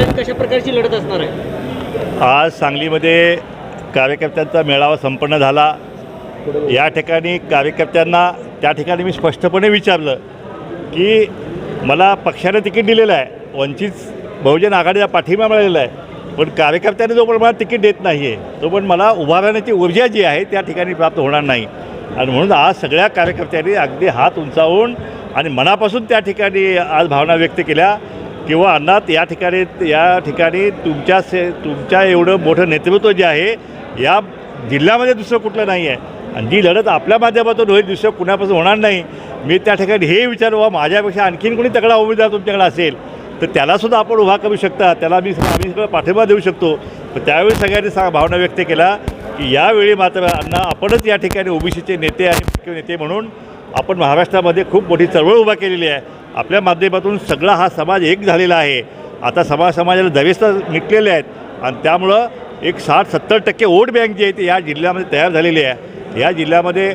पक्षात कशा प्रकारची लढत असणार आहे? आज सांगलीमध्ये कार्यकर्त्यांचा मेळावा संपन्न झाला. या ठिकाणी कार्यकर्त्यांना त्या ठिकाणी मी स्पष्टपणे विचारलं की मला पक्षाने तिकीट दिलेलं आहे, वंचित बहुजन आघाडीचा पाठिंबा मिळालेला आहे, पण कार्यकर्त्यांनी जो पण मला तिकीट देत नाही आहे तो पण मला उभा राहण्याची ऊर्जा जी आहे त्या ठिकाणी प्राप्त होणार नाही. आणि म्हणून आज सगळ्या कार्यकर्त्यांनी अगदी हात उंचावून आणि मनापासून त्या ठिकाणी आज भावना व्यक्त केल्या किंवा अण्णा या ठिकाणी तुमच्या एवढं मोठं नेतृत्व जे आहे या जिल्ह्यामध्ये दुसरं कुठलं नाही आहे आणि जी लढत आपल्या माध्यमातून होईल दुसरं कुणापासून होणार नाही. मी त्या ठिकाणी हे विचारू माझ्यापेक्षा आणखीन कोणी तगडा उमेदवार तुमच्याकडे असेल तर त्यालासुद्धा आपण उभा करू शकता, त्याला आम्ही सगळं पाठिंबा देऊ शकतो. तर त्यावेळी सगळ्यांनी भावना व्यक्त केला की यावेळी मात्र अण्णा आपणच या ठिकाणी ओबीसीचे नेते आणि मुख्य नेते म्हणून आपण महाराष्ट्रामध्ये खूप मोठी चळवळ उभा केलेली आहे. आपल्या माध्यमातून सगळा हा समाज एक झालेला आहे. आता समाजाला दवेस्तर निघलेले आहेत आणि त्यामुळं एक 60-70% वोट बँक जी आहे ती या जिल्ह्यामध्ये तयार झालेली आहे. या जिल्ह्यामध्ये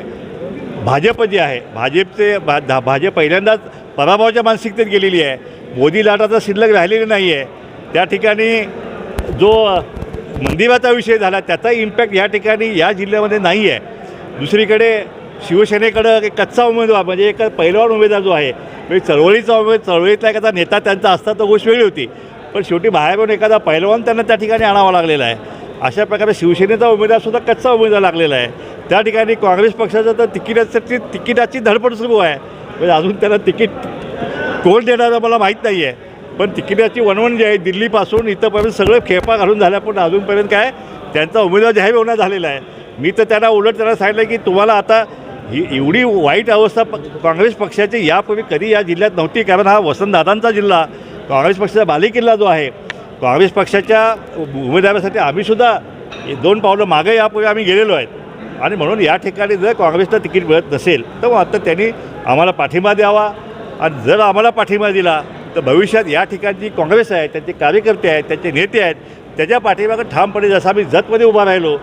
भाजप जे आहे भाजप पहिल्यांदाच पराभवाच्या मानसिकतेत गेलेली आहे. मोदी लाटाचा शिल्लक राहिलेली नाही आहे. त्या ठिकाणी जो मंदिराचा विषय झाला त्याचा इम्पॅक्ट या ठिकाणी या जिल्ह्यामध्ये नाही आहे. दुसरीकडे शिवसेनेकडं एक कच्चा उमेदवार म्हणजे एक पहिलवान उमेदवार जो आहे म्हणजे चळवळीतला एखादा नेता त्यांचा असता तर गोष्ट वेगळी होती, पण शेवटी बाहेरून एखादा पहिलवान त्यांना त्या ठिकाणी आणावा लागलेला आहे. अशा प्रकारे शिवसेनेचा उमेदवारसुद्धा कच्चा उमेदवार लागलेला आहे. त्या ठिकाणी काँग्रेस पक्षाचं तर तिकिटाची धडपड सुरू आहे. म्हणजे अजून त्यांना तिकीट कोण देणारं मला माहीत नाही आहे, पण तिकिटाची वणवण जी आहे दिल्लीपासून इथंपर्यंत सगळं खेपा घालून झाल्या पण अजूनपर्यंत काय त्यांचा उमेदवार जाहीर होण्यात झालेला आहे. मी तर त्यांना सांगितलं की तुम्हाला आता ही एवढी वाईट अवस्था काँग्रेस पक्षाची यापूर्वी कधी या जिल्ह्यात नव्हती, कारण हा वसंतदादांचा जिल्हा काँग्रेस पक्षाचा बालेकिल्ला जो आहे. काँग्रेस पक्षाच्या उमेदवारासाठी आम्हीसुद्धा 2 पावलं मागे यापूर्वी आम्ही गेलेलो आहेत आणि म्हणून या ठिकाणी जर काँग्रेसला तिकीट मिळत नसेल तर मग आता त्यांनी आम्हाला पाठिंबा द्यावा आणि जर आम्हाला पाठिंबा दिला तर भविष्यात या ठिकाणी जी काँग्रेस आहे त्यांचे कार्यकर्ते आहेत त्यांचे नेते आहेत त्याच्या पाठिंबाकडे ठामपणे जसं आम्ही जतमध्ये उभा राहिलो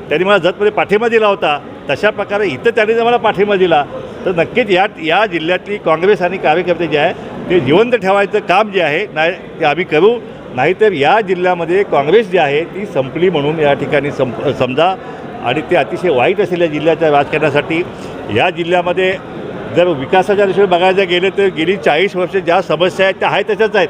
त्यांनी मला जतमध्ये पाठिंबा दिला होता तशा प्रकारे इथं त्यांनी जर मला पाठिंबा दिला तर नक्कीच या जिल्ह्यातली काँग्रेस आणि कार्यकर्ते जे आहे ते जिवंत ठेवायचं काम जे आहे नाही ते आम्ही करू. नाहीतर या जिल्ह्यामध्ये काँग्रेस जी आहे ती संपली म्हणून या ठिकाणी समजा आणि ते अतिशय वाईट असेल या जिल्ह्याच्या राजकारणासाठी. या जिल्ह्यामध्ये जर विकासाच्या दृष्टीने बघायला गेलं तर गेली 40 वर्ष ज्या समस्या आहेत त्या आहेत तशाच आहेत.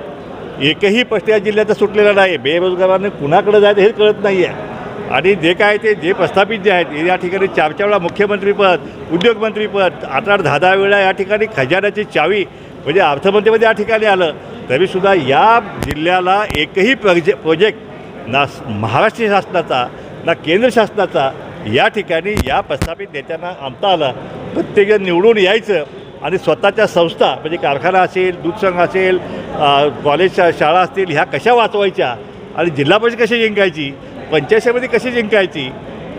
एकही प्रश्न या जिल्ह्याचा सुटलेला नाही. बेरोजगारांना कुणाकडे जायचं हे कळत नाही आहे आणि जे काय जे प्रस्थापित जे आहेत या ठिकाणी 4 वेळा मुख्यमंत्रीपद उद्योगमंत्रीपद 8-10 वेळा या ठिकाणी खजान्याची चावी म्हणजे अर्थमंत्रीमध्ये या ठिकाणी आलं तरीसुद्धा या जिल्ह्याला एकही प्रोजेक्ट ना महाराष्ट्र शासनाचा ना केंद्र शासनाचा या ठिकाणी या प्रस्थापित नेत्यांना आणता आला. प्रत्येकजण निवडून यायचं आणि स्वतःच्या संस्था म्हणजे कारखाना असेल दूध संघ असेल कॉलेज शाळा असतील ह्या कशा वाचवायच्या आणि जिल्हा परिषद कशी जिंकायची पंचायत समिती कशी जिंकायची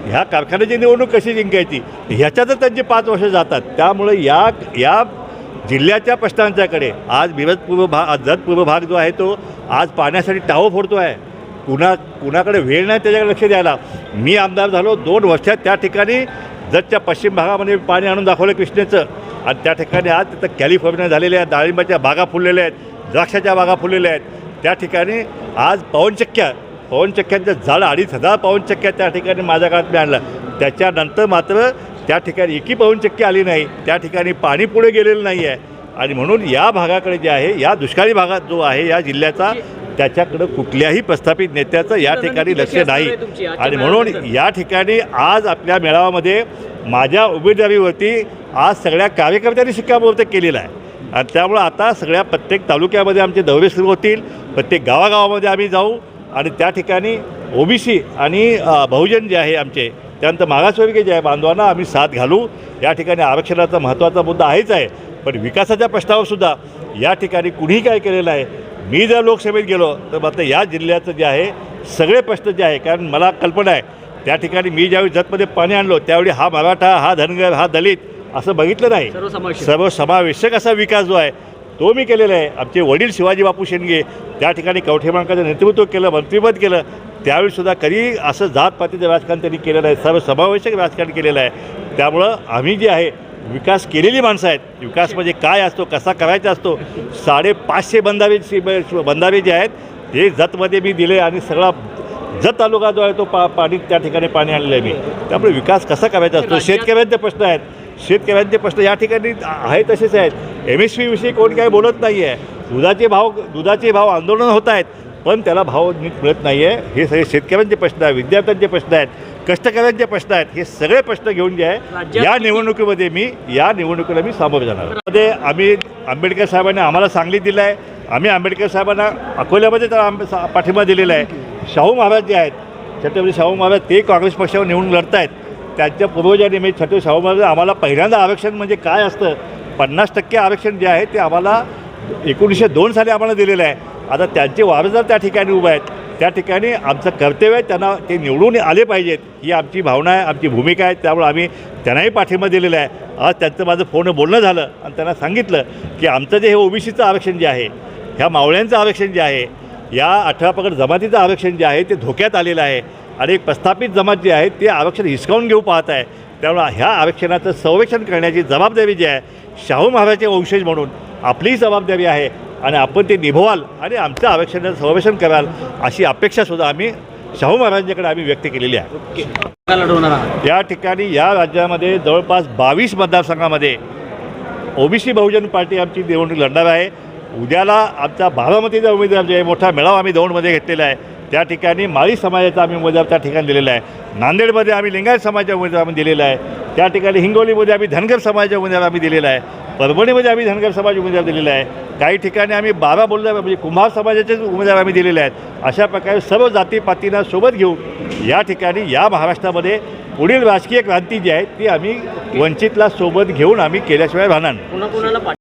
ह्या कारखान्याची निवडणूक कशी जिंकायची ह्याच्यातच त्यांचे 5 वर्ष जातात. त्यामुळे या जिल्ह्याच्या प्रश्नांच्याकडे आज जत पूर्व भाग जो आहे तो आज पाण्यासाठी टावं फोडतो आहे. कुणाकडे वेळ नाही त्याच्याकडे लक्ष द्यायला. मी आमदार झालो 2 वर्षात त्या ठिकाणी जतच्या पश्चिम भागामध्ये पाणी आणून दाखवलं कृष्णेचं आणि त्या ठिकाणी आज तिथं कॅलिफोर्निया झालेल्या आहेत, डाळिंबाच्या बागा फुललेल्या आहेत, द्राक्षाच्या बागा फुललेल्या आहेत. त्या ठिकाणी आज पवनचक्क्यांचं झाड 2,500 पवनचक्क्या त्या ठिकाणी माझ्या काळात मी आणलं. त्याच्यानंतर मात्र त्या ठिकाणी एकही पवनचक्की आली नाही. त्या ठिकाणी पाणी पुढे गेलेलं नाही आहे आणि म्हणून या भागाकडे जे आहे या दुष्काळी भागात जो आहे या जिल्ह्याचा त्याच्याकडं कुठल्याही प्रस्थापित नेत्याचं या ठिकाणी लक्ष नाही आणि म्हणून या ठिकाणी आज आपल्या मेळाव्यामध्ये माझ्या उमेदवारीवरती आज सगळ्या कार्यकर्त्यांनी शिक्कामोर्तब केलेला आहे आणि त्यामुळं आता सगळ्या प्रत्येक तालुक्यामध्ये आमचे दौरे सुरू होतील. प्रत्येक गावागावामध्ये आम्ही जाऊ आणि त्या ठिकाणी ओबीसी आणि बहुजन जे आहे आमचे त्यानंतर मागासवर्गीय जे आहे बांधवांना आम्ही साथ घालू. या ठिकाणी आरक्षणाचा महत्त्वाचा मुद्दा आहेच आहे, पण विकासाच्या प्रश्नावरसुद्धा या ठिकाणी कुणीही काय केलेलं आहे. मी जर लोकसभेत गेलो तर मात्र या जिल्ह्याचं जे आहे सगळे प्रश्न जे आहे कारण मला कल्पना आहे त्या ठिकाणी मी ज्यावेळी जतमध्ये पाणी आणलो त्यावेळी हा मराठा हा धनगर हा दलित असं बघितलं नाही. सर्वसमावेशक असा विकास जो आहे तो मी केलेला आहे. आमचे वडील शिवाजी बापू शेंडगे त्या ठिकाणी कवठे महांकाळचं नेतृत्व केलं, मंत्रिपद केलं. त्यावेळीसुद्धा कधी असं जातपातीचं राजकारण त्यांनी केलेलं आहे, सर्वसमावेशक राजकारण केलेलं आहे. त्यामुळं आम्ही जे आहे विकास केलेली माणसं आहेत. विकास म्हणजे काय असतो कसा करायचा असतो 550 बंधारे जे आहेत ते जतमध्ये मी दिले आणि सगळा जत तालुका जो आहे तो पाणी त्या ठिकाणी पाणी आणलेलं आहे मी. त्यामुळे विकास कसा करायचा असतो. शेतकऱ्यांचे प्रश्न आहेत, शेतकऱ्यांचे प्रश्न या ठिकाणी आहे तसेच आहेत. MSP विषयी कोण काही बोलत नाही आहे. दुधाचे भाव आंदोलन होत आहेत, पण त्याला भाव नीट मिळत नाही आहे. हे सगळे शेतकऱ्यांचे प्रश्न आहेत, विद्यार्थ्यांचे प्रश्न आहेत, कष्टकऱ्यांचे प्रश्न आहेत. हे सगळे प्रश्न घेऊन जे आहे या निवडणुकीला मी सामोरे जाणार. मध्ये आम्ही आंबेडकर साहेबांनी आम्हाला सांगली दिलं आहे. आम्ही आंबेडकर साहेबांना अकोल्यामध्ये तर पाठिंबा दिलेला आहे. शाहू महाराज जे आहेत, छत्रपती शाहू महाराज, ते काँग्रेस पक्षावर निवडून लढत आहेत. त्यांच्या पूर्वजांनी म्हणजे छत्रपती शाहू महाराज आम्हाला पहिल्यांदा आरक्षण म्हणजे काय असतं, 50% आरक्षण जे आहे ते आम्हाला 1902 साली आम्हाला दिलेलं आहे. आता त्यांचे वारसदार त्या ठिकाणी उभे आहेत. त्या ठिकाणी आमचं कर्तव्य आहे, त्यांना ते निवडून आले पाहिजेत ही आमची भावना आहे, आमची भूमिका आहे. त्यामुळे आम्ही त्यांनाही पाठिंबा दिलेला आहे. आज त्यांचं माझं फोनवर बोलणं झालं आणि त्यांना सांगितलं की आमचं जे हे OBCचं आरक्षण जे आहे, ह्या मावळ्यांचं आरक्षण जे आहे, या 18 पगड जमातीचं आरक्षण जे आहे ते धोक्यात आलेलं आहे आणि एक प्रस्थापित जमात जे आहे ते आरक्षण हिसकावून घेऊ पाहत आहे. त्यामुळे ह्या आरक्षणाचं संरक्षण करण्याची जबाबदारी जी आहे शाहू महाराजांचे वंशज म्हणून आपलीही जबाबदारी आहे आणि आपण ते निभवाल आणि आमचं आरक्षणाचं संरक्षण कराल अशी अपेक्षासुद्धा आम्ही शाहू महाराजांच्याकडे आम्ही व्यक्त केलेली आहे. लढवणार आहात या ठिकाणी या राज्यामध्ये जवळपास 22 मतदारसंघामध्ये OBC बहुजन पार्टी आमची निवडणूक लढणार आहे. उद्याला आमचा बारामतीचा उमेदवार जे आहे मोठा मेळावा आम्ही दौंडमध्ये घेतलेला आहे. त्या ठिकाणी माळी समाजाचा आम्ही उमेदवार त्या ठिकाणी दिलेला आहे. नांदेडमध्ये आम्ही लिंगायत समाजाचा उमेदवार आम्ही दिलेला आहे. त्या ठिकाणी हिंगोलीमध्ये आम्ही धनगर समाजाचा उमेदवार आम्ही दिलेला आहे. परभणीमध्ये आम्ही धनगर समाज उमेदवार दिलेला आहे. काही ठिकाणी आम्ही म्हणजे कुंभार समाजाचेच उमेदवार आम्ही दिलेले आहेत. अशा प्रकारे सर्व जातीपातींना सोबत घेऊन या ठिकाणी या महाराष्ट्रामध्ये पुढील राजकीय क्रांती जी आहे ती आम्ही वंचितला सोबत घेऊन आम्ही केल्याशिवाय राहणार नाही. पुन्हा